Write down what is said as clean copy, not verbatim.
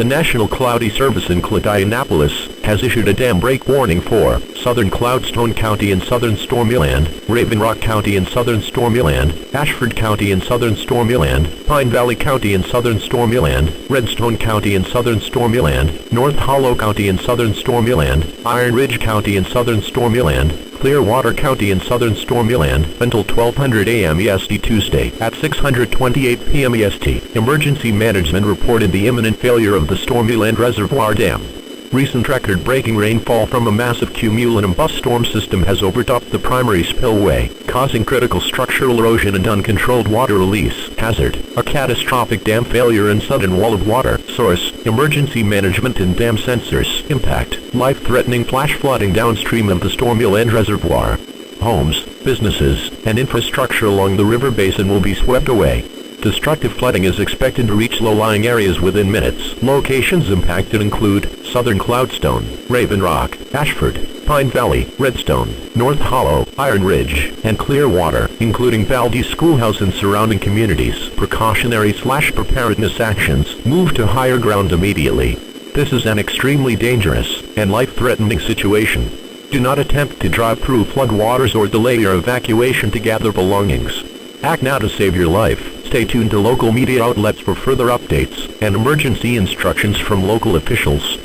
The National Cloudy Service in CLOUDIANAPOLIS has issued a dam break warning for southern CLOUDSTONE County in southern Stormyland, RAVENROCK County in southern Stormyland, ASHFORD County in southern Stormyland, Pine Valley County in southern Stormyland, REDSTONE County in southern Stormyland, North Hollow County in southern Stormyland, IRONRIDGE County in southern Stormyland, CLEARWATER County in southern Stormyland until 1200 a.m. EST Tuesday at 6:28 p.m. EST. Emergency management reported the imminent failure of the Stormyland Reservoir Dam. Recent record-breaking rainfall from a massive cumulonimbus storm system has overtopped the primary spillway, causing critical structural erosion and uncontrolled water release hazard. A catastrophic dam failure and sudden wall of water source, emergency management and dam sensors impact, life-threatening flash flooding downstream of the Stormyland Reservoir. Homes, businesses, and infrastructure along the river basin will be swept away. Destructive flooding is expected to reach low-lying areas within minutes. Locations impacted include southern CLOUDSTONE, RAVENROCK, ASHFORD, Pine Valley, REDSTONE, North Hollow, IRONRIDGE, and CLEARWATER, including baldi, schoolhouse and surrounding communities. Precautionary/preparedness actions. Move to higher ground immediately. This is an extremely dangerous and life-threatening situation. Do not attempt to drive through floodwaters or delay your evacuation to gather belongings. Act now to save your life. Stay tuned to local media outlets for further updates and emergency instructions from local officials.